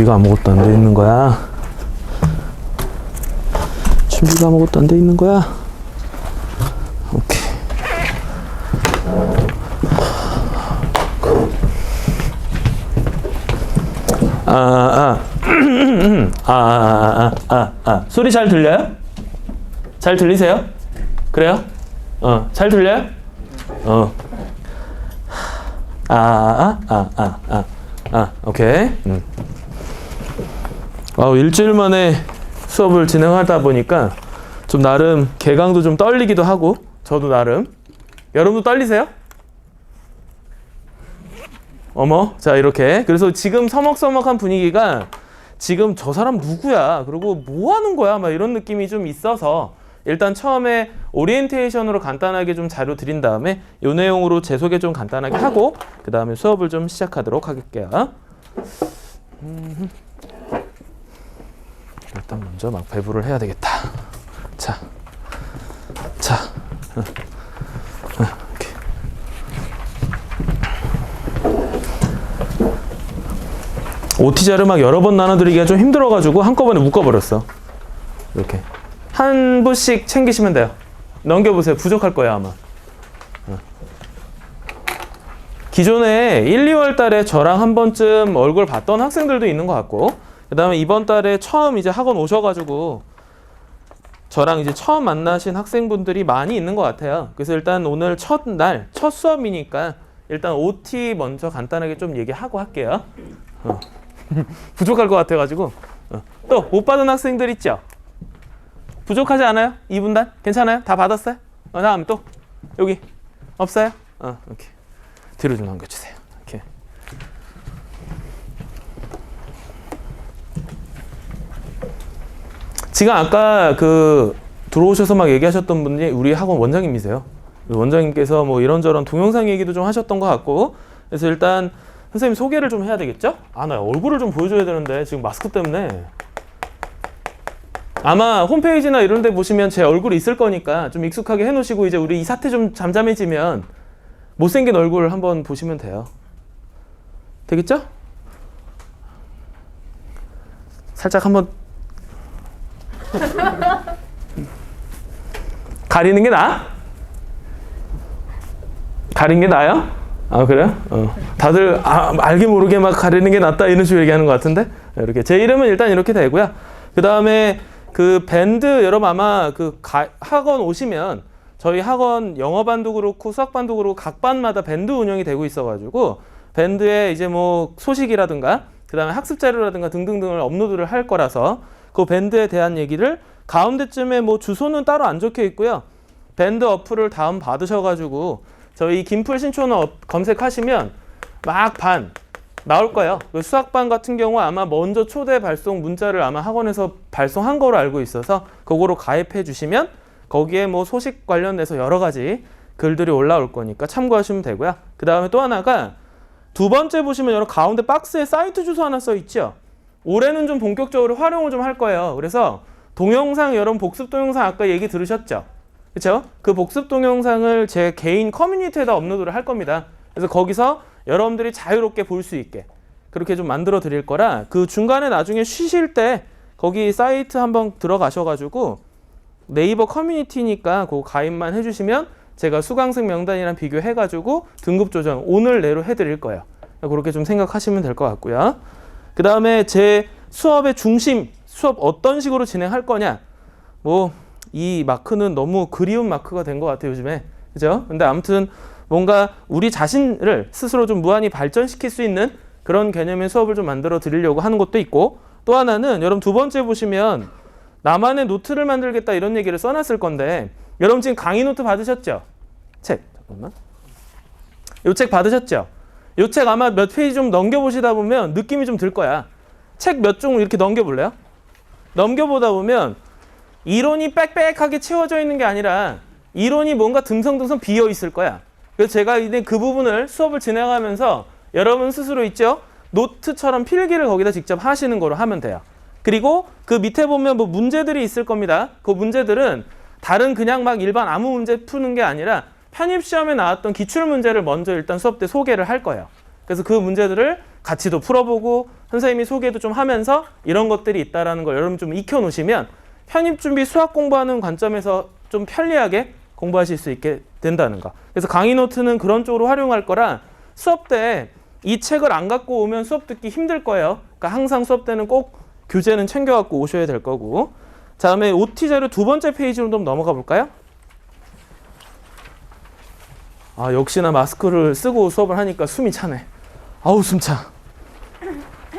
준비가 아무것도 안 돼 있는 거야. 준비가 아무것도 안 돼 있는 거야. 오케이. 소리 잘 들려요? 잘 들리세요? 그래요? 잘 들려요? 오케이. 일주일 만에 수업을 진행하다 보니까 좀 나름 개강도 좀 떨리기도 하고, 저도 나름. 여러분도 떨리세요? 어머, 자, 이렇게. 그래서 지금 서먹서먹한 분위기가 지금 저 사람 누구야? 그리고 뭐 하는 거야? 막 이런 느낌이 좀 있어서 일단 처음에 오리엔테이션으로 간단하게 좀 자료 드린 다음에 이 내용으로 제 소개 좀 간단하게 하고 그 다음에 수업을 좀 시작하도록 할게요. 일단 먼저 막 배부를 해야 되겠다. 자. OT 자료 막 여러 번 나눠드리기가 좀 힘들어가지고 한꺼번에 묶어버렸어. 이렇게 한 부씩 챙기시면 돼요. 넘겨보세요. 부족할 거예요 아마. 기존에 1, 2월 달에 저랑 한 번쯤 얼굴 봤던 학생들도 있는 것 같고, 그 다음에 이번 달에 처음 이제 학원 오셔가지고 저랑 이제 처음 만나신 학생분들이 많이 있는 것 같아요. 그래서 일단 오늘 첫 수업이니까 일단 OT 먼저 간단하게 좀 얘기하고 할게요. 부족할 것 같아가지고. 또 못 받은 학생들 있죠? 부족하지 않아요? 2분단? 괜찮아요? 다 받았어요? 다음 또 여기 없어요? 오케이. 뒤로 좀 넘겨주세요. 이렇게. 지금 아까 들어오셔서 막 얘기하셨던 분이 우리 학원 원장님이세요. 원장님께서 뭐 이런저런 동영상 얘기도 좀 하셨던 것 같고, 그래서 일단 선생님 소개를 좀 해야 되겠죠? 나 얼굴을 좀 보여줘야 되는데 지금 마스크 때문에. 아마 홈페이지나 이런 데 보시면 제 얼굴이 있을 거니까 좀 익숙하게 해놓으시고, 이제 우리 이 사태 좀 잠잠해지면 못생긴 얼굴 한번 보시면 돼요. 되겠죠? 살짝 한번 가리는 게 나아? 가리는 게 나아요? 그래요? 다들 알게 모르게 막 가리는 게 낫다 이런 식으로 얘기하는 것 같은데, 이렇게 제 이름은 일단 이렇게 되고요. 그 다음에 밴드 여러분 아마 학원 오시면 저희 학원 영어반도 그렇고 수학반도 그렇고 각 반마다 밴드 운영이 되고 있어가지고 밴드에 이제 뭐 소식이라든가 그 다음에 학습 자료라든가 등등등을 업로드를 할 거라서 그 밴드에 대한 얘기를 가운데쯤에 뭐 주소는 따로 안 적혀 있고요. 밴드 어플을 다운 받으셔가지고 저희 김풀 신촌어 검색하시면 막 나올 거예요. 수학반 같은 경우 아마 먼저 초대 발송 문자를 아마 학원에서 발송한 거로 알고 있어서 그거로 가입해 주시면 거기에 뭐 소식 관련돼서 여러 가지 글들이 올라올 거니까 참고하시면 되고요. 그 다음에 또 하나가 두 번째 보시면 여러분 가운데 박스에 사이트 주소 하나 써 있죠. 올해는 좀 본격적으로 활용을 좀 할 거예요. 그래서 동영상 여러분 복습 동영상 아까 얘기 들으셨죠? 그렇죠? 그 복습 동영상을 제 개인 커뮤니티에다 업로드를 할 겁니다. 그래서 거기서 여러분들이 자유롭게 볼 수 있게 그렇게 좀 만들어 드릴 거라, 그 중간에 나중에 쉬실 때 거기 사이트 한번 들어가셔가지고 네이버 커뮤니티니까 그거 가입만 해주시면 제가 수강생 명단이랑 비교해가지고 등급 조정 오늘 내로 해드릴 거예요. 그렇게 좀 생각하시면 될 것 같고요. 그 다음에 제 수업의 중심, 수업 어떤 식으로 진행할 거냐, 이 마크는 너무 그리운 마크가 된 것 같아요 요즘에. 그죠? 근데 아무튼 뭔가 우리 자신을 스스로 좀 무한히 발전시킬 수 있는 그런 개념의 수업을 좀 만들어 드리려고 하는 것도 있고, 또 하나는 여러분 두 번째 보시면 나만의 노트를 만들겠다 이런 얘기를 써놨을 건데, 여러분 지금 강의 노트 받으셨죠? 잠깐만. 이 책 받으셨죠? 이 책 아마 몇 페이지 좀 넘겨보시다 보면 느낌이 좀 들 거야. 책 몇 종 이렇게 넘겨볼래요? 넘겨보다 보면 이론이 빽빽하게 채워져 있는 게 아니라 이론이 뭔가 듬성듬성 비어 있을 거야. 그래서 제가 이제 그 부분을 수업을 진행하면서 여러분 스스로 있죠? 노트처럼 필기를 거기다 직접 하시는 거로 하면 돼요. 그리고 그 밑에 보면 뭐 문제들이 있을 겁니다. 그 문제들은 다른 그냥 막 일반 아무 문제 푸는 게 아니라 편입시험에 나왔던 기출문제를 먼저 일단 수업 때 소개를 할 거예요. 그래서 그 문제들을 같이도 풀어보고 선생님이 소개도 좀 하면서 이런 것들이 있다라는 걸 여러분 좀 익혀놓으시면 편입준비 수학 공부하는 관점에서 좀 편리하게 공부하실 수 있게 된다는 거. 그래서 강의 노트는 그런 쪽으로 활용할 거라 수업 때 이 책을 안 갖고 오면 수업 듣기 힘들 거예요. 그러니까 항상 수업 때는 꼭 교재는 챙겨 갖고 오셔야 될 거고. 자, 다음에 OT 자료 두 번째 페이지로 좀 넘어가 볼까요? 아, 역시나 마스크를 쓰고 수업을 하니까 숨이 차네. 아우, 숨차.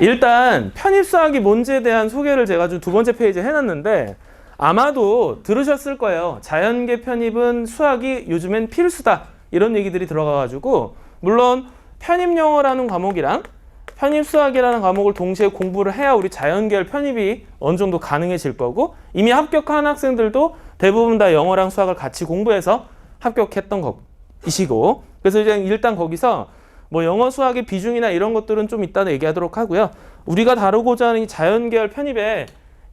일단 편입수학이 뭔지에 대한 소개를 제가 좀 두 번째 페이지에 해놨는데 아마도 들으셨을 거예요. 자연계 편입은 수학이 요즘엔 필수다. 이런 얘기들이 들어가가지고 물론 편입영어라는 과목이랑 편입수학이라는 과목을 동시에 공부를 해야 우리 자연계열 편입이 어느 정도 가능해질 거고 이미 합격한 학생들도 대부분 다 영어랑 수학을 같이 공부해서 합격했던 것이시고 그래서 이제 일단 거기서 뭐 영어 수학의 비중이나 이런 것들은 좀 이따 얘기하도록 하고요. 우리가 다루고자 하는 이 자연계열 편입에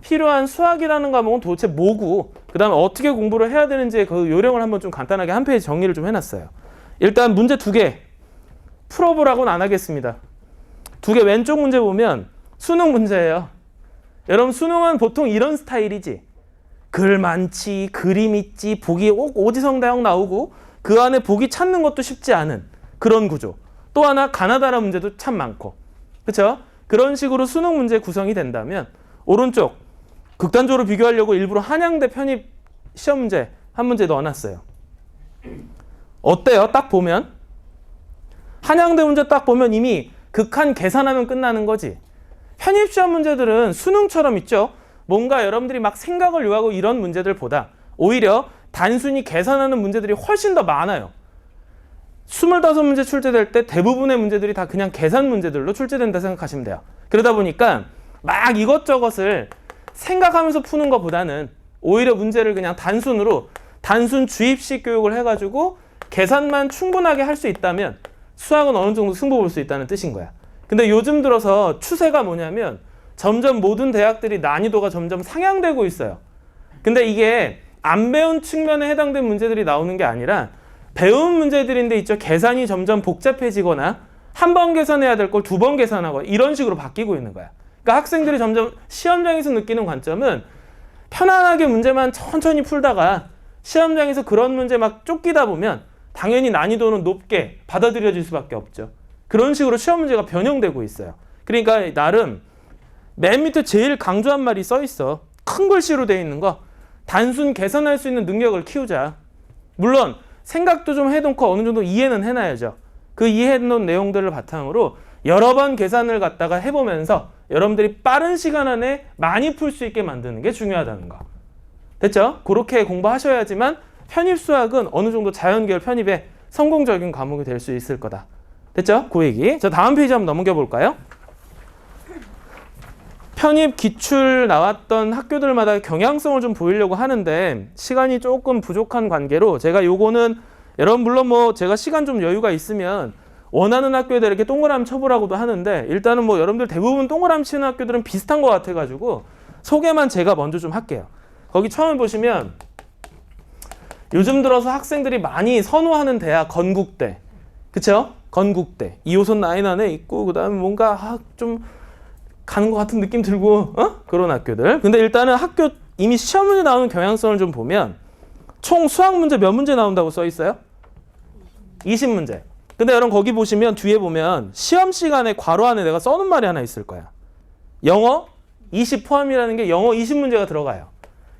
필요한 수학이라는 과목은 도대체 뭐고 그 다음에 어떻게 공부를 해야 되는지 그 요령을 한번 좀 간단하게 한 페이지 정리를 좀 해놨어요. 일단 문제 2개 풀어보라고는 안 하겠습니다. 2개 왼쪽 문제 보면 수능 문제예요. 여러분 수능은 보통 이런 스타일이지. 글 많지, 그림 있지, 보기 오지성다형 나오고 그 안에 보기 찾는 것도 쉽지 않은 그런 구조. 또 하나 가나다라 문제도 참 많고. 그렇죠? 그런 식으로 수능 문제 구성이 된다면 오른쪽 극단적으로 비교하려고 일부러 한양대 편입 시험 문제 한 문제 넣어놨어요. 어때요? 딱 보면 한양대 문제 딱 보면 이미 극한 계산하면 끝나는 거지. 편입 시험 문제들은 수능처럼 있죠. 뭔가 여러분들이 막 생각을 요하고 이런 문제들보다 오히려 단순히 계산하는 문제들이 훨씬 더 많아요. 25문제 출제될 때 대부분의 문제들이 다 그냥 계산 문제들로 출제된다 생각하시면 돼요. 그러다 보니까 막 이것저것을 생각하면서 푸는 것보다는 오히려 문제를 그냥 단순 주입식 교육을 해가지고 계산만 충분하게 할 수 있다면 수학은 어느 정도 승부 볼 수 있다는 뜻인 거야. 근데 요즘 들어서 추세가 뭐냐면 점점 모든 대학들이 난이도가 점점 상향되고 있어요. 근데 이게 안 배운 측면에 해당된 문제들이 나오는 게 아니라 배운 문제들인데 있죠. 계산이 점점 복잡해지거나 한 번 계산해야 될 걸 2번 계산하거나 이런 식으로 바뀌고 있는 거야. 그러니까 학생들이 점점 시험장에서 느끼는 관점은 편안하게 문제만 천천히 풀다가 시험장에서 그런 문제 막 쫓기다 보면 당연히 난이도는 높게 받아들여질 수밖에 없죠. 그런 식으로 시험 문제가 변형되고 있어요. 그러니까 나름 맨 밑에 제일 강조한 말이 써 있어. 큰 글씨로 돼 있는 거. 단순 계산할 수 있는 능력을 키우자. 물론 생각도 좀 해놓고 어느 정도 이해는 해놔야죠. 그 이해해놓은 내용들을 바탕으로 여러 번 계산을 갖다가 해보면서 여러분들이 빠른 시간 안에 많이 풀 수 있게 만드는 게 중요하다는 거. 됐죠? 그렇게 공부하셔야지만 편입수학은 어느 정도 자연계열 편입에 성공적인 과목이 될 수 있을 거다. 됐죠? 그 얘기. 자, 다음 페이지 한번 넘겨 볼까요? 편입 기출 나왔던 학교들마다 경향성을 좀 보이려고 하는데 시간이 조금 부족한 관계로 제가 요거는 여러분 물론 뭐 제가 시간 좀 여유가 있으면 원하는 학교에다 이렇게 동그라미 쳐보라고도 하는데 일단은 뭐 여러분들 대부분 동그라미 치는 학교들은 비슷한 것 같아가지고 소개만 제가 먼저 좀 할게요. 거기 처음에 보시면 요즘 들어서 학생들이 많이 선호하는 대학 건국대. 그쵸? 건국대. 2호선 라인 안에 있고 그 다음에 뭔가 좀 가는 것 같은 느낌 들고 그런 학교들. 근데 일단은 학교 이미 시험 문제 나오는 경향성을 좀 보면 총 수학 문제 몇 문제 나온다고 써 있어요? 20문제. 근데 여러분 거기 보시면 뒤에 보면 시험 시간에 괄호 안에 내가 써놓은 말이 하나 있을 거야. 영어 20 포함이라는 게 영어 20문제가 들어가요.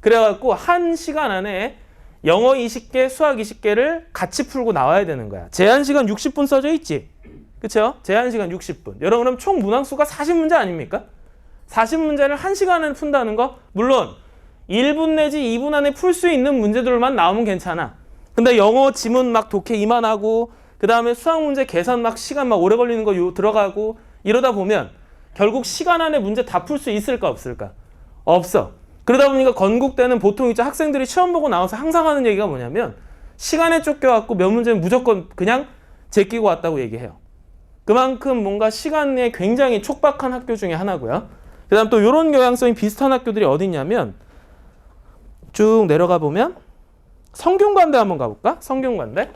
그래갖고 한 시간 안에 영어 20개, 수학 20개를 같이 풀고 나와야 되는 거야. 제한 시간 60분 써져 있지? 그쵸? 제한 시간 60분. 여러분 그럼 총 문항수가 40문제 아닙니까? 40문제를 1시간 안에 푼다는 거? 물론 1분 내지 2분 안에 풀 수 있는 문제들만 나오면 괜찮아. 근데 영어 지문 막 독해 이만하고 그 다음에 수학 문제 계산 막 시간 막 오래 걸리는 거 들어가고 이러다 보면 결국 시간 안에 문제 다 풀 수 있을까 없을까? 없어. 그러다 보니까 건국대는 보통 이제 학생들이 시험 보고 나와서 항상 하는 얘기가 뭐냐면 시간에 쫓겨갖고 몇 문제는 무조건 그냥 제끼고 왔다고 얘기해요. 그만큼 뭔가 시간에 굉장히 촉박한 학교 중에 하나고요. 그 다음 또 이런 경향성이 비슷한 학교들이 어디 있냐면 쭉 내려가 보면 성균관대 한번 가볼까? 성균관대.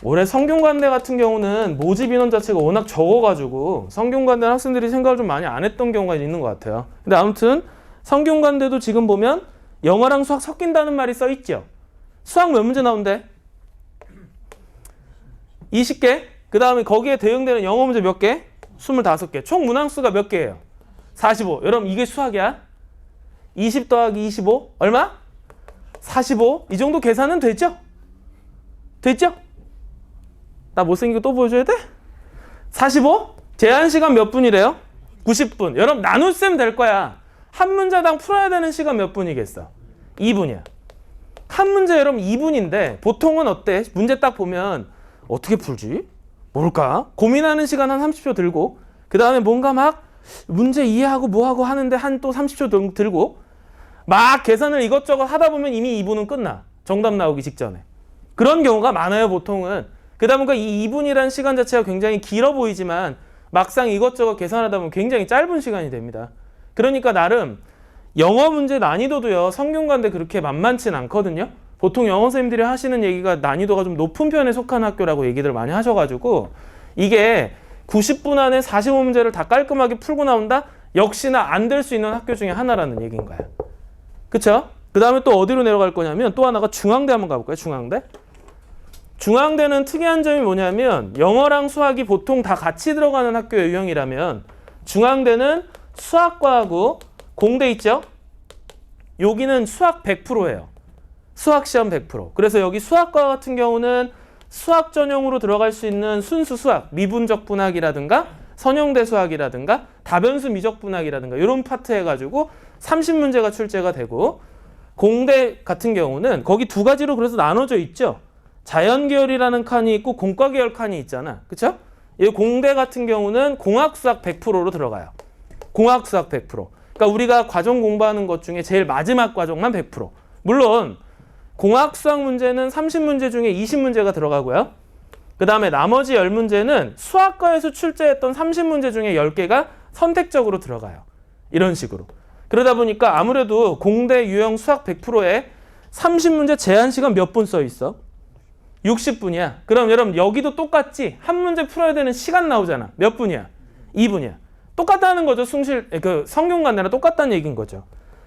올해 성균관대 같은 경우는 모집 인원 자체가 워낙 적어가지고 성균관대 학생들이 생각을 좀 많이 안 했던 경우가 있는 것 같아요. 근데 아무튼 성균관대도 지금 보면 영어랑 수학 섞인다는 말이 써 있죠. 수학 몇 문제 나온대? 20개. 그 다음에 거기에 대응되는 영어 문제 몇 개? 25개. 총 문항수가 몇 개예요? 45. 여러분 이게 수학이야? 20 더하기 25 얼마? 45. 이 정도 계산은 됐죠? 됐죠? 나 못생긴 거 또 보여줘야 돼? 45? 제한 시간 몇 분이래요? 90분. 여러분 나눗셈 될 거야. 한 문제당 풀어야 되는 시간 몇 분이겠어? 2분이야. 한 문제 여러분 2분인데 보통은 어때? 문제 딱 보면 어떻게 풀지? 뭘까? 고민하는 시간 한 30초 들고 그 다음에 뭔가 막 문제 이해하고 뭐하고 하는데 한 또 30초 들고 막 계산을 이것저것 하다 보면 이미 2분은 끝나. 정답 나오기 직전에. 그런 경우가 많아요 보통은. 그러다 보니까 이 2분이라는 시간 자체가 굉장히 길어 보이지만 막상 이것저것 계산하다 보면 굉장히 짧은 시간이 됩니다. 그러니까 나름 영어 문제 난이도도요. 성균관대 그렇게 만만치 않거든요. 보통 영어 선생님들이 하시는 얘기가 난이도가 좀 높은 편에 속한 학교라고 얘기들 많이 하셔가지고 이게 90분 안에 45문제를 다 깔끔하게 풀고 나온다? 역시나 안 될 수 있는 학교 중에 하나라는 얘기인 거예요. 그쵸? 그 다음에 또 어디로 내려갈 거냐면 또 하나가 중앙대 한번 가볼까요? 중앙대. 중앙대는 특이한 점이 뭐냐면 영어랑 수학이 보통 다 같이 들어가는 학교의 유형이라면 중앙대는 수학과하고 공대 있죠? 여기는 수학 100%예요. 수학 시험 100%. 그래서 여기 수학과 같은 경우는 수학 전형으로 들어갈 수 있는 순수 수학, 미분적 분학이라든가 선형대 수학이라든가 다변수 미적 분학이라든가 이런 파트 해가지고 30문제가 출제가 되고 공대 같은 경우는 거기 두 가지로 그래서 나눠져 있죠. 자연계열이라는 칸이 있고 공과계열 칸이 있잖아. 그쵸? 이 공대 같은 경우는 공학수학 100%로 들어가요. 공학수학 100%. 그러니까 우리가 과정 공부하는 것 중에 제일 마지막 과정만 100%. 물론 공학수학 문제는 30문제 중에 20문제가 들어가고요. 그 다음에 나머지 10문제는 수학과에서 출제했던 30문제 중에 10개가 선택적으로 들어가요. 이런 식으로. 그러다 보니까 아무래도 공대 유형 수학 100%에 30문제 제한 시간 몇 분 써 있어? 60분이야. 그럼 여러분 여기도 똑같지? 한 문제 풀어야 되는 시간 나오잖아. 몇 분이야? 2분이야. 똑같다는 거죠. 성균관대랑 똑같다는 얘기인 거죠.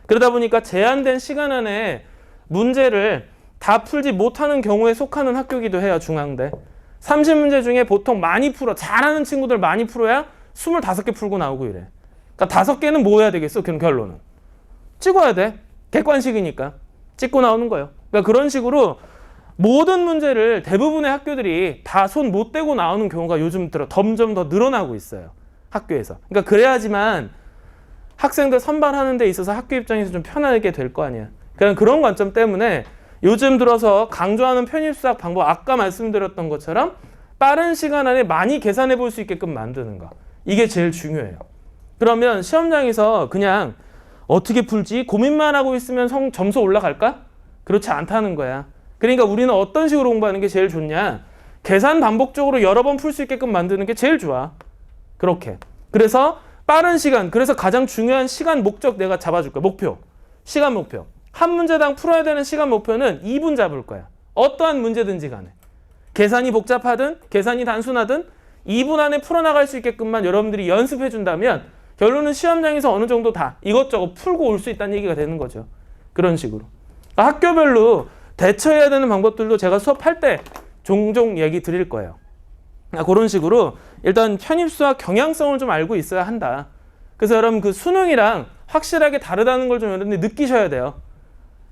그러다 보니까 제한된 시간 안에 문제를 다 풀지 못하는 경우에 속하는 학교이기도 해요. 중앙대. 30문제 중에 보통 많이 풀어. 잘하는 친구들 많이 풀어야 25개 풀고 나오고 이래. 그러니까 5개는 뭐 해야 되겠어? 그럼 결론은. 찍어야 돼. 객관식이니까. 찍고 나오는 거예요. 그러니까 그런 식으로 모든 문제를 대부분의 학교들이 다 손 못 대고 나오는 경우가 요즘 들어 점점 더 늘어나고 있어요. 학교에서. 그러니까 그래야지만 학생들 선발하는 데 있어서 학교 입장에서 좀 편하게 될 거 아니야. 그런 관점 때문에 요즘 들어서 강조하는 편입수학 방법 아까 말씀드렸던 것처럼 빠른 시간 안에 많이 계산해 볼 수 있게끔 만드는 거. 이게 제일 중요해요. 그러면 시험장에서 그냥 어떻게 풀지? 고민만 하고 있으면 점수 올라갈까? 그렇지 않다는 거야. 그러니까 우리는 어떤 식으로 공부하는 게 제일 좋냐? 계산 반복적으로 여러 번 풀 수 있게끔 만드는 게 제일 좋아. 그렇게. 그래서 빠른 시간, 그래서 가장 중요한 시간 목적 내가 잡아줄 거야. 목표. 시간 목표. 한 문제당 풀어야 되는 시간 목표는 2분 잡을 거야. 어떠한 문제든지 간에. 계산이 복잡하든 계산이 단순하든 2분 안에 풀어나갈 수 있게끔만 여러분들이 연습해 준다면 결론은 시험장에서 어느 정도 다 이것저것 풀고 올 수 있다는 얘기가 되는 거죠. 그런 식으로. 학교별로 대처해야 되는 방법들도 제가 수업할 때 종종 얘기 드릴 거예요. 그런 식으로 일단 편입수학 경향성을 좀 알고 있어야 한다. 그래서 여러분 그 수능이랑 확실하게 다르다는 걸 좀 여러분들 느끼셔야 돼요.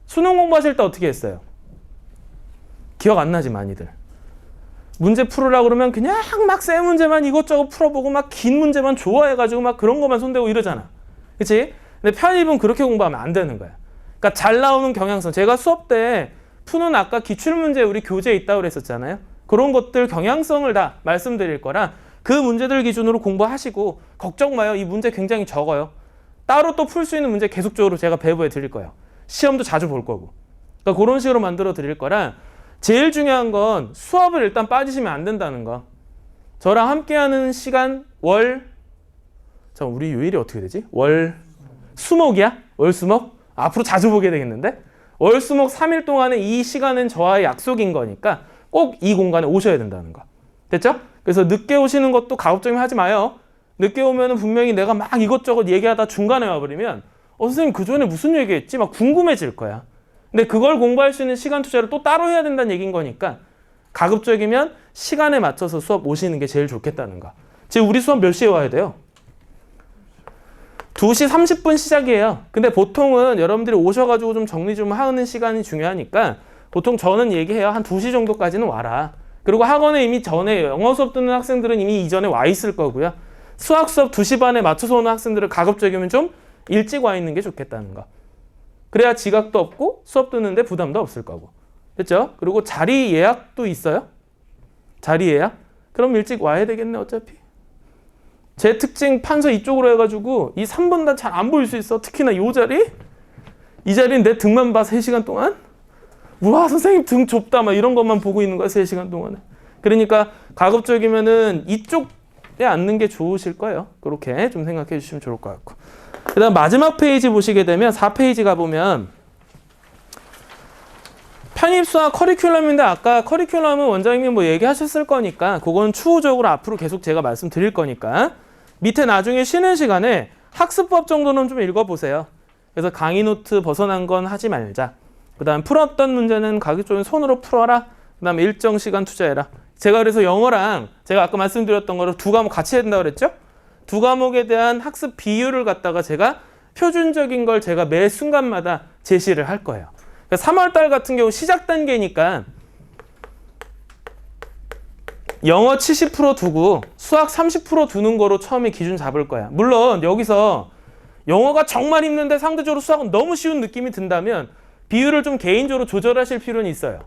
수능 공부하실 때 어떻게 했어요? 기억 안 나지 많이들. 문제 풀으라고 그러면 그냥 막 세 문제만 이것저것 풀어보고 막 긴 문제만 좋아해가지고 막 그런 것만 손대고 이러잖아. 그치? 근데 편입은 그렇게 공부하면 안 되는 거야. 그러니까 잘 나오는 경향성. 제가 수업 때 푸는 아까 기출문제 우리 교재에 있다고 그랬었잖아요. 그런 것들 경향성을 다 말씀드릴 거라 그 문제들 기준으로 공부하시고 걱정 마요. 이 문제 굉장히 적어요. 따로 또 풀 수 있는 문제 계속적으로 제가 배부해 드릴 거예요. 시험도 자주 볼 거고. 그러니까 그런 식으로 만들어 드릴 거라 제일 중요한 건 수업을 일단 빠지시면 안 된다는 거. 저랑 함께하는 시간 우리 요일이 어떻게 되지? 수목이야? 월수목? 앞으로 자주 보게 되겠는데? 월수목 3일 동안에 이 시간은 저와의 약속인 거니까 꼭 이 공간에 오셔야 된다는 거. 됐죠? 그래서 늦게 오시는 것도 가급적이면 하지 마요. 늦게 오면은 분명히 내가 막 이것저것 얘기하다 중간에 와버리면 선생님 그 전에 무슨 얘기했지? 막 궁금해질 거야. 근데 그걸 공부할 수 있는 시간 투자를 또 따로 해야 된다는 얘기인 거니까 가급적이면 시간에 맞춰서 수업 오시는 게 제일 좋겠다는 거. 지금 우리 수업 몇 시에 와야 돼요? 2시 30분 시작이에요. 근데 보통은 여러분들이 오셔가지고 좀 정리 좀 하는 시간이 중요하니까 보통 저는 얘기해요. 한 2시 정도까지는 와라. 그리고 학원에 이미 전에 영어 수업 듣는 학생들은 이미 이전에 와 있을 거고요. 수학 수업 2시 반에 맞춰서 오는 학생들은 가급적이면 좀 일찍 와 있는 게 좋겠다는 거. 그래야 지각도 없고 수업 듣는데 부담도 없을 거고. 됐죠? 그리고 자리 예약도 있어요. 자리 예약? 그럼 일찍 와야 되겠네 어차피. 제 특징 판서 이쪽으로 해가지고 이 3번 다 잘 안 보일 수 있어. 특히나 이 자리? 이 자리는 내 등만 봐 3시간 동안? 우와 선생님 등 좁다 막 이런 것만 보고 있는 거야 3시간 동안에. 그러니까 가급적이면은 이쪽에 앉는 게 좋으실 거예요. 그렇게 좀 생각해 주시면 좋을 것 같고. 그 다음 마지막 페이지 보시게 되면 4페이지 가보면 편입수학 커리큘럼인데 아까 커리큘럼은 원장님이 뭐 얘기하셨을 거니까 그건 추후적으로 앞으로 계속 제가 말씀드릴 거니까 밑에 나중에 쉬는 시간에 학습법 정도는 좀 읽어보세요. 그래서 강의 노트 벗어난 건 하지 말자. 그 다음 풀었던 문제는 가급적이면 손으로 풀어라. 그 다음에 일정 시간 투자해라. 제가 그래서 영어랑 제가 아까 말씀드렸던 거를 두 과목 같이 해야 된다고 그랬죠? 두 과목에 대한 학습 비율을 갖다가 제가 표준적인 걸 제가 매 순간마다 제시를 할 거예요. 그러니까 3월달 같은 경우 시작 단계니까 영어 70% 두고 수학 30% 두는 거로 처음에 기준 잡을 거야. 물론 여기서 영어가 정말 힘든데 상대적으로 수학은 너무 쉬운 느낌이 든다면 비율을 좀 개인적으로 조절하실 필요는 있어요.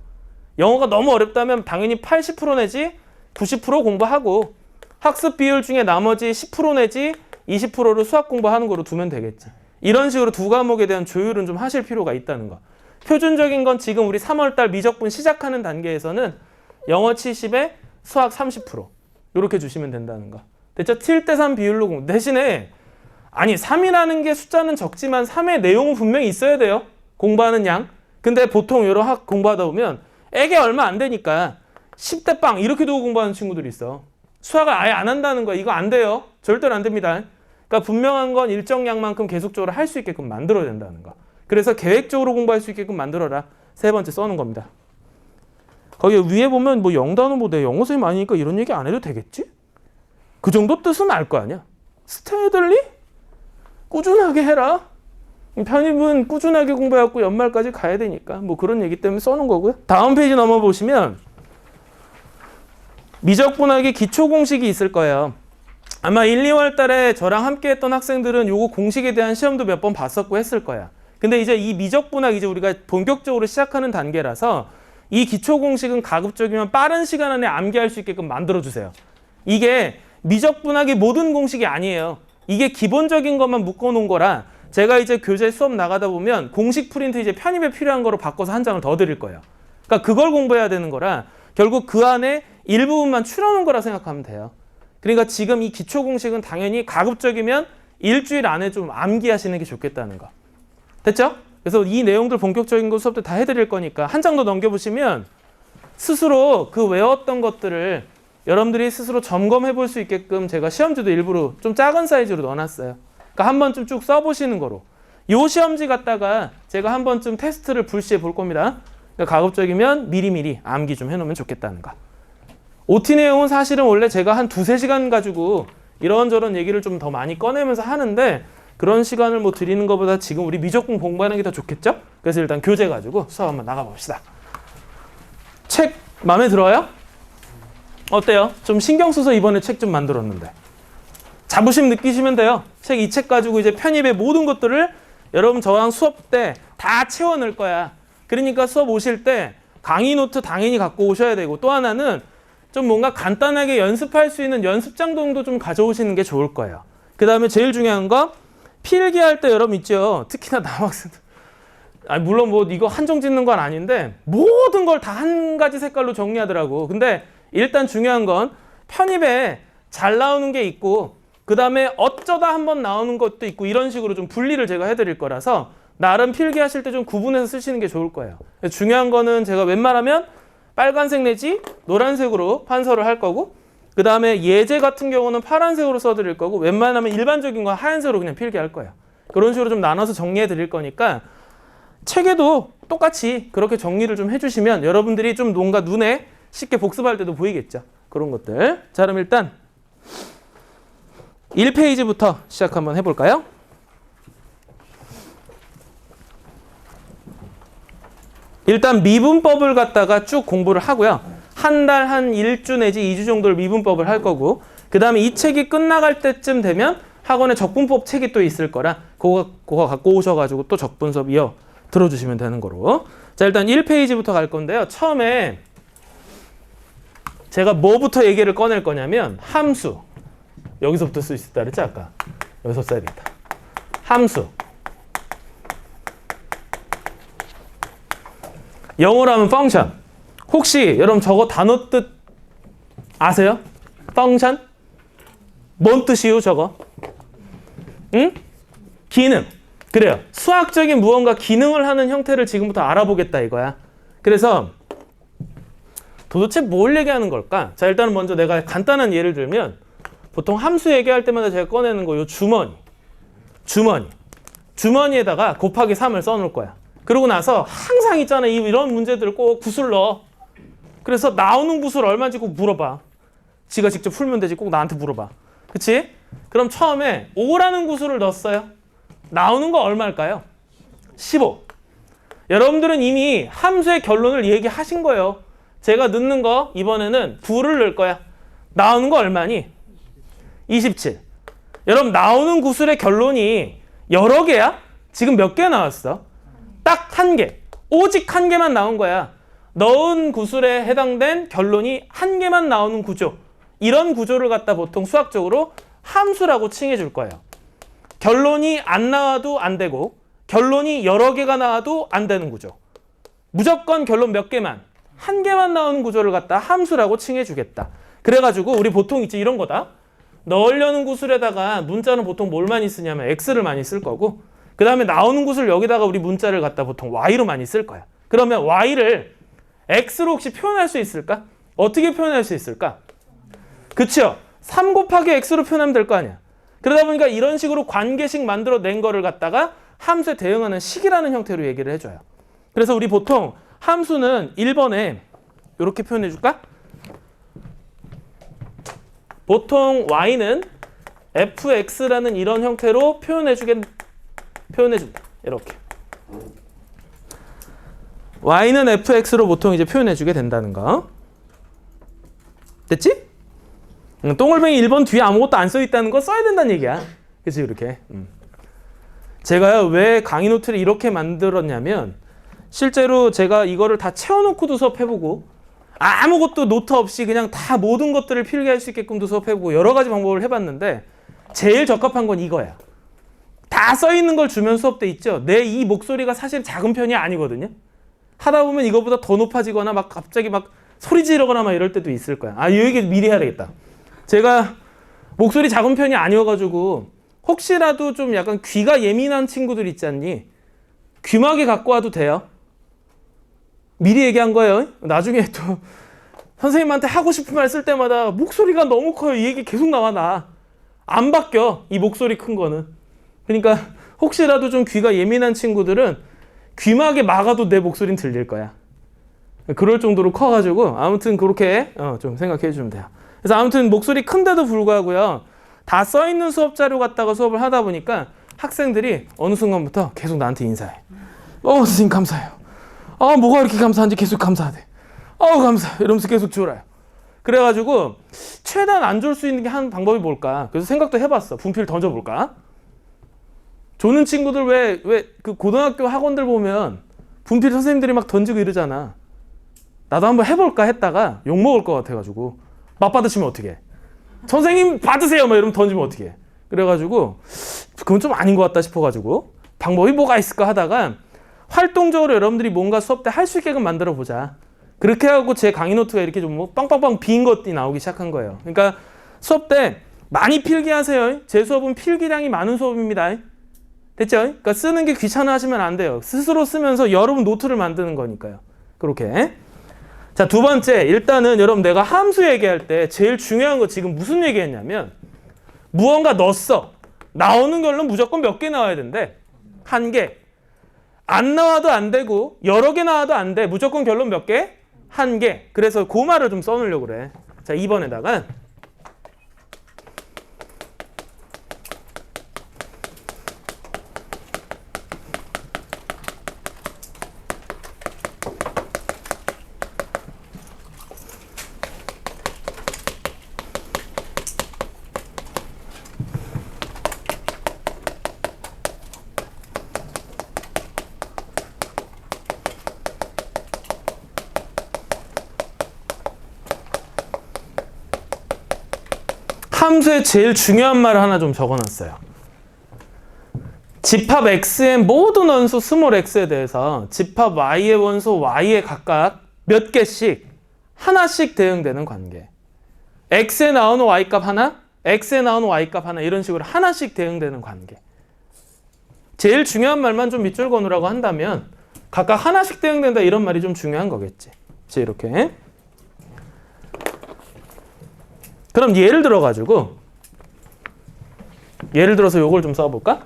영어가 너무 어렵다면 당연히 80% 내지 90% 공부하고 학습 비율 중에 나머지 10% 내지 20%를 수학 공부하는 거로 두면 되겠지. 이런 식으로 두 과목에 대한 조율은 좀 하실 필요가 있다는 거. 표준적인 건 지금 우리 3월달 미적분 시작하는 단계에서는 영어 70에 수학 30% 이렇게 주시면 된다는 거. 됐죠? 7대3 비율로 공부. 대신에 아니 3이라는 게 숫자는 적지만 3의 내용은 분명히 있어야 돼요. 공부하는 양. 근데 보통 여러 학 공부하다 보면 애게 얼마 안 되니까 10대 빵 이렇게 두고 공부하는 친구들이 있어. 수학을 아예 안 한다는 거야. 이거 안 돼요. 절대로 안 됩니다. 그러니까 분명한 건 일정량만큼 계속적으로 할 수 있게끔 만들어야 된다는 거. 그래서 계획적으로 공부할 수 있게끔 만들어라. 세 번째 써는 겁니다. 거기 위에 보면 뭐 영단어 뭐 내 영어 선생님 아니니까 이런 얘기 안 해도 되겠지? 그 정도 뜻은 알 거 아니야. 스테들리? 꾸준하게 해라. 편입은 꾸준하게 공부해갖고 연말까지 가야 되니까 뭐 그런 얘기 때문에 써는 거고요. 다음 페이지 넘어보시면 미적분학의 기초 공식이 있을 거예요. 아마 1, 2월 달에 저랑 함께 했던 학생들은 요거 공식에 대한 시험도 몇 번 봤었고 했을 거야. 근데 이제 이 미적분학 이제 우리가 본격적으로 시작하는 단계라서 이 기초 공식은 가급적이면 빠른 시간 안에 암기할 수 있게끔 만들어주세요. 이게 미적분학의 모든 공식이 아니에요. 이게 기본적인 것만 묶어놓은 거라 제가 이제 교재 수업 나가다 보면 공식 프린트 이제 편입에 필요한 거로 바꿔서 한 장을 더 드릴 거예요. 그러니까 그걸 공부해야 되는 거라 결국 그 안에 일부분만 추려놓은 거라 생각하면 돼요. 그러니까 지금 이 기초 공식은 당연히 가급적이면 일주일 안에 좀 암기하시는 게 좋겠다는 거. 됐죠? 그래서 이 내용들 본격적인 거 수업 때 다 해드릴 거니까 한 장 더 넘겨보시면 스스로 그 외웠던 것들을 여러분들이 스스로 점검해 볼 수 있게끔 제가 시험지도 일부러 좀 작은 사이즈로 넣어놨어요. 그러니까 한 번쯤 쭉 써보시는 거로. 요 시험지 갖다가 제가 한 번쯤 테스트를 불시해 볼 겁니다. 그러니까 가급적이면 미리미리 암기 좀 해놓으면 좋겠다는 거. OT 내용은 사실은 원래 제가 한 2-3시간 가지고 이런저런 얘기를 좀 더 많이 꺼내면서 하는데 그런 시간을 뭐 드리는 것보다 지금 우리 미적분 공부하는 게 더 좋겠죠? 그래서 일단 교재 가지고 수업 한번 나가봅시다. 책 마음에 들어요? 어때요? 좀 신경 써서 이번에 책 좀 만들었는데 자부심 느끼시면 돼요. 이 책 가지고 이제 편입의 모든 것들을 여러분 저랑 수업 때 다 채워 넣을 거야. 그러니까 수업 오실 때 강의 노트 당연히 갖고 오셔야 되고 또 하나는 좀 뭔가 간단하게 연습할 수 있는 연습장 정도 좀 가져오시는 게 좋을 거예요. 그 다음에 제일 중요한 거 필기할 때 여러분 있죠. 특히나 남학생들. 물론 뭐 이거 한정 짓는 건 아닌데 모든 걸 다 한 가지 색깔로 정리하더라고. 근데 일단 중요한 건 편입에 잘 나오는 게 있고 그 다음에 어쩌다 한번 나오는 것도 있고 이런 식으로 좀 분리를 제가 해드릴 거라서 나름 필기하실 때 좀 구분해서 쓰시는 게 좋을 거예요. 중요한 거는 제가 웬만하면 빨간색 내지 노란색으로 판서를 할 거고, 그 다음에 예제 같은 경우는 파란색으로 써드릴 거고, 웬만하면 일반적인 건 하얀색으로 그냥 필기할 거예요. 그런 식으로 좀 나눠서 정리해 드릴 거니까 책에도 똑같이 그렇게 정리를 좀 해주시면 여러분들이 좀 뭔가 눈에 쉽게 복습할 때도 보이겠죠. 그런 것들. 자, 그럼 일단 1페이지부터 시작 한번 해볼까요? 일단 미분법을 갖다가 쭉 공부를 하고요. 한 달, 한 1주 내지 2주 정도를 미분법을 할 거고, 그 다음에 이 책이 끝나갈 때쯤 되면 학원에 적분법 책이 또 있을 거라 그거 갖고 오셔가지고 또 적분 수업 이어 들어주시면 되는 거로. 자, 일단 1페이지부터 갈 건데요. 처음에 제가 뭐부터 얘기를 꺼낼 거냐면 함수. 여기서부터 쓸 수 있다 그랬지 아까? 여기서 써야겠다. 함수. 영어로 하면 펑션. 혹시 여러분 저거 단어 뜻 아세요? 펑션? 뭔 뜻이요 저거? 응? 기능. 그래요. 수학적인 무언가 기능을 하는 형태를 지금부터 알아보겠다 이거야. 그래서 도대체 뭘 얘기하는 걸까? 자, 일단은 먼저 내가 간단한 예를 들면 보통 함수 얘기할 때마다 제가 꺼내는 거 요 주머니에다가 곱하기 3을 써놓을 거야. 그러고 나서 항상 있잖아. 이런 문제들을 꼭 구슬 넣어. 그래서 나오는 구슬 얼마인지 꼭 물어봐. 지가 직접 풀면 되지 꼭 나한테 물어봐. 그치? 그럼 처음에 5라는 구슬을 넣었어요. 나오는 거 얼마일까요? 15. 여러분들은 이미 함수의 결론을 얘기하신 거예요. 제가 넣는 거 이번에는 9를 넣을 거야. 나오는 거 얼마니? 27. 여러분 나오는 구슬의 결론이 여러 개야? 지금 몇 개 나왔어? 딱 한 개. 오직 한 개만 나온 거야. 넣은 구슬에 해당된 결론이 한 개만 나오는 구조. 이런 구조를 갖다 보통 수학적으로 함수라고 칭해 줄 거예요. 결론이 안 나와도 안 되고 결론이 여러 개가 나와도 안 되는 구조. 무조건 결론 몇 개만, 한 개만 나오는 구조를 갖다 함수라고 칭해 주겠다. 그래가지고 우리 보통 있지 이런 거다. 넣으려는 구슬에다가 문자는 보통 뭘 많이 쓰냐면 x를 많이 쓸 거고, 그 다음에 나오는 구슬 여기다가 우리 문자를 갖다 보통 y로 많이 쓸 거야. 그러면 y를 x로 혹시 표현할 수 있을까? 어떻게 표현할 수 있을까? 그쵸? 3 곱하기 x로 표현하면 될 거 아니야. 그러다 보니까 이런 식으로 관계식 만들어 낸 거를 갖다가 함수에 대응하는 식이라는 형태로 얘기를 해줘요. 그래서 우리 보통 함수는 1번에 이렇게 표현해 줄까? 보통 y는 fx라는 이런 형태로 표현해 준다. 이렇게. y는 fx로 보통 이제 표현해 주게 된다는 거. 됐지? 똥을뱅이 1번 뒤에 아무것도 안 써 있다는 거 써야 된다는 얘기야. 그치, 이렇게. 제가요, 왜 강의 노트를 이렇게 만들었냐면, 실제로 제가 이거를 다 채워놓고도 수업해보고, 아무것도 노트 없이 그냥 다 모든 것들을 필기할 수 있게끔도 수업해보고, 여러 가지 방법을 해봤는데, 제일 적합한 건 이거야. 다 써있는 걸 주면 수업 때 있죠? 내 이 목소리가 사실 작은 편이 아니거든요? 하다 보면 이거보다 더 높아지거나, 막 갑자기 막 소리 지르거나 막 이럴 때도 있을 거야. 아, 이 얘기 미리 해야 되겠다. 제가 목소리 작은 편이 아니어가지고 혹시라도 좀 약간 귀가 예민한 친구들 있지 않니? 귀마개 갖고 와도 돼요. 미리 얘기한 거예요. 나중에 또 선생님한테 하고 싶은 말 쓸 때마다 목소리가 너무 커요. 이 얘기 계속 나와. 나 안 바뀌어. 이 목소리 큰 거는. 그러니까 혹시라도 좀 귀가 예민한 친구들은 귀마개 막아도 내 목소리는 들릴 거야. 그럴 정도로 커가지고 아무튼 그렇게 좀 생각해 주시면 돼요. 그래서 아무튼 목소리 큰데도 불구하고요. 다 써있는 수업 자료 갖다가 수업을 하다 보니까 학생들이 어느 순간부터 계속 나한테 인사해. 선생님 감사해요. 뭐가 이렇게 감사한지 계속 감사하대. 감사해요. 이러면서 계속 졸아요. 그래가지고 최대한 안 졸 수 있는 게 한 방법이 뭘까? 그래서 생각도 해봤어. 분필 던져볼까? 조는 친구들 왜 그 고등학교 학원들 보면 분필 선생님들이 막 던지고 이러잖아. 나도 한번 해볼까 했다가 욕먹을 것 같아가지고 맞받으시면 어떡해. 선생님 받으세요 막 이러면 던지면 어떡해. 그래가지고 그건 좀 아닌 것 같다 싶어가지고 방법이 뭐가 있을까 하다가 활동적으로 여러분들이 뭔가 수업 때 할 수 있게끔 만들어 보자. 그렇게 하고 제 강의 노트가 이렇게 좀 뭐 빵빵빵 빈 것들이 나오기 시작한 거예요. 그러니까 수업 때 많이 필기하세요. 제 수업은 필기량이 많은 수업입니다. 됐죠? 그러니까 쓰는 게 귀찮아 하시면 안 돼요. 스스로 쓰면서 여러분 노트를 만드는 거니까요. 그렇게. 자, 두 번째, 일단은 여러분 내가 함수 얘기할 때 제일 중요한 거 지금 무슨 얘기했냐면 무언가 넣었어. 나오는 결론 무조건 몇 개 나와야 된대. 한 개. 안 나와도 안 되고 여러 개 나와도 안 돼. 무조건 결론 몇 개? 한 개. 그래서 그 말을 좀 써놓으려고 그래. 자, 2번에다가 함수의 제일 중요한 말을 하나 좀 적어놨어요. 집합 x의 모든 원소 스몰 x에 대해서 집합 y의 원소 y에 각각 몇 개씩 하나씩 대응되는 관계. x에 나오는 y값 하나, x에 나오는 y값 하나 이런 식으로 하나씩 대응되는 관계. 제일 중요한 말만 좀 밑줄 그어놓으라고 한다면 각각 하나씩 대응된다 이런 말이 좀 중요한 거겠지. 그치, 이렇게. 그럼 예를 들어서 요걸 좀 써볼까?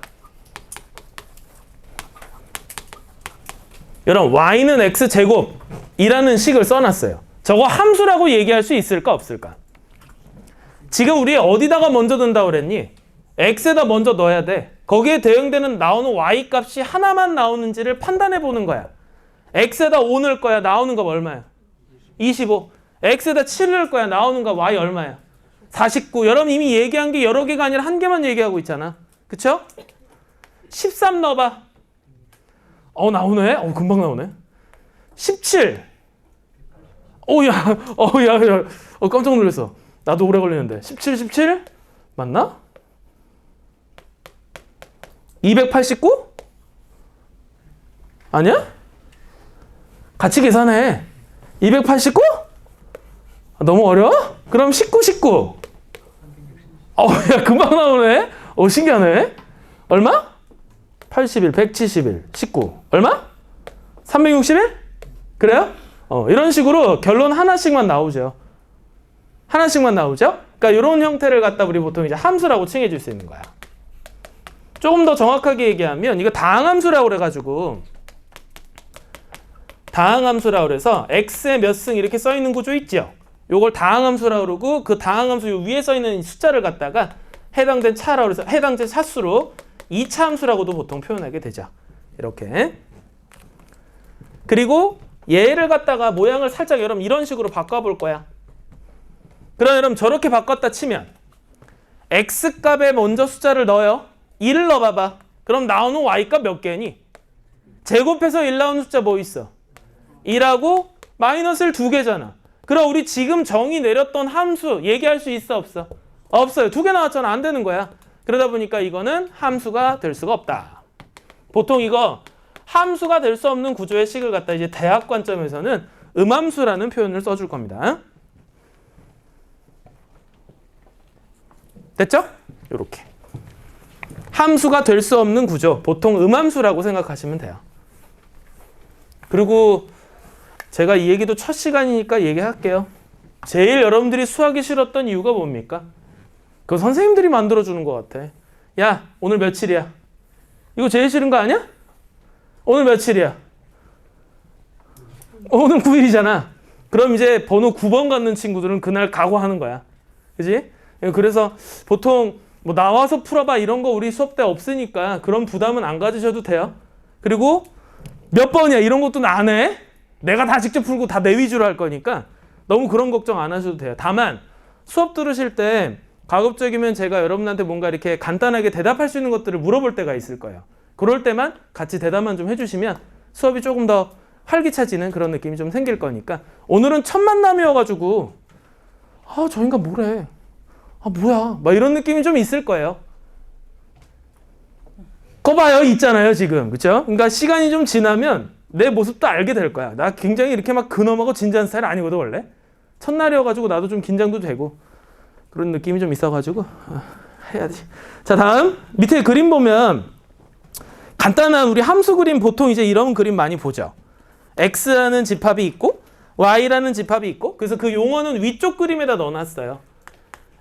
여러분 y는 x제곱이라는 식을 써놨어요. 저거 함수라고 얘기할 수 있을까 없을까? 지금 우리 어디다가 먼저 넣는다고 그랬니? x에다 먼저 넣어야 돼. 거기에 대응되는 나오는 y 값이 하나만 나오는지를 판단해 보는 거야. x에다 5 넣을 거야. 나오는 거 얼마야? 25. x에다 7 넣을 거야. 나오는 거 y 얼마야? 49. 여러분 이미 얘기한 게 여러 개가 아니라 한 개만 얘기하고 있잖아. 그쵸? 13 넣어봐. 나오네? 금방 나오네. 17. 깜짝 놀랐어. 나도 오래 걸리는데. 17? 맞나? 289? 아니야? 같이 계산해. 289? 너무 어려워? 그럼 19. 금방 나오네? 신기하네. 얼마? 81, 171, 19. 얼마? 361? 그래요? 이런 식으로 결론 하나씩만 나오죠. 그러니까 이런 형태를 갖다 우리 보통 이제 함수라고 칭해줄 수 있는 거야. 조금 더 정확하게 얘기하면 이거 다항함수라고 그래가지고 다항함수라고 그래서 x의 몇 승 이렇게 써 있는 구조 있죠. 요걸 다항함수라고 그러고 그 다항함수 요 위에 써 있는 숫자를 갖다가 해당된 차라고 해서 해당된 차수로 2차 함수라고도 보통 표현하게 되죠. 이렇게. 그리고 얘를 갖다가 모양을 살짝 여러분 이런 식으로 바꿔볼 거야. 그럼 여러분 저렇게 바꿨다 치면 x값에 먼저 숫자를 넣어요. 1을 넣어봐봐. 그럼 나오는 y값 몇 개니? 제곱해서 1 나오는 숫자 뭐 있어? 2하고 마이너스를 2개잖아. 그럼 우리 지금 정의 내렸던 함수 얘기할 수 있어 없어? 없어요. 2개 나왔잖아. 안 되는 거야. 그러다 보니까 이거는 함수가 될 수가 없다. 보통 이거 함수가 될 수 없는 구조의 식을 갖다 이제 대학 관점에서는 음함수라는 표현을 써줄 겁니다. 됐죠? 요렇게. 함수가 될 수 없는 구조. 보통 음함수라고 생각하시면 돼요. 그리고 제가 이 얘기도 첫 시간이니까 얘기할게요. 제일 여러분들이 수학이 싫었던 이유가 뭡니까? 그거 선생님들이 만들어주는 것 같아. 야, 오늘 며칠이야? 이거 제일 싫은 거 아니야? 오늘 며칠이야? 오늘 9일이잖아. 그럼 이제 번호 9번 갖는 친구들은 그날 각오하는 거야. 그지? 그래서 보통 뭐 나와서 풀어봐 이런 거 우리 수업 때 없으니까 그런 부담은 안 가지셔도 돼요. 그리고 몇 번이야 이런 것도 안 해. 내가 다 직접 풀고 다 내 위주로 할 거니까 너무 그런 걱정 안 하셔도 돼요. 다만 수업 들으실 때 가급적이면 제가 여러분한테 뭔가 이렇게 간단하게 대답할 수 있는 것들을 물어볼 때가 있을 거예요. 그럴 때만 같이 대답만 좀 해주시면 수업이 조금 더 활기차지는 그런 느낌이 좀 생길 거니까 오늘은 첫 만남이어가지고 저 인간 뭐래? 뭐야? 막 이런 느낌이 좀 있을 거예요. 거 봐요. 있잖아요 지금. 그쵸? 그러니까 시간이 좀 지나면 내 모습도 알게 될 거야. 나 굉장히 이렇게 막 근엄하고 진지한 스타일 아니거든 원래. 첫날이어가지고 나도 좀 긴장도 되고 그런 느낌이 좀 있어가지고 해야지. 자, 다음 밑에 그림 보면 간단한 우리 함수 그림 보통 이제 이런 그림 많이 보죠. x라는 집합이 있고 Y라는 집합이 있고 그래서 그 용어는 위쪽 그림에다 넣어놨어요.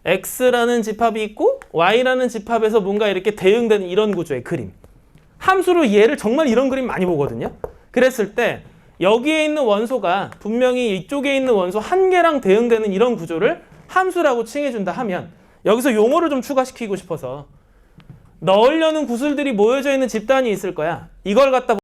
X라는 집합이 있고 Y라는 집합에서 뭔가 이렇게 대응되는 이런 구조의 그림. 함수로 얘를 정말 이런 그림 많이 보거든요. 그랬을 때 여기에 있는 원소가 분명히 이쪽에 있는 원소 한 개랑 대응되는 이런 구조를 함수라고 칭해준다 하면 여기서 용어를 좀 추가시키고 싶어서 넣으려는 구슬들이 모여져 있는 집단이 있을 거야. 이걸 갖다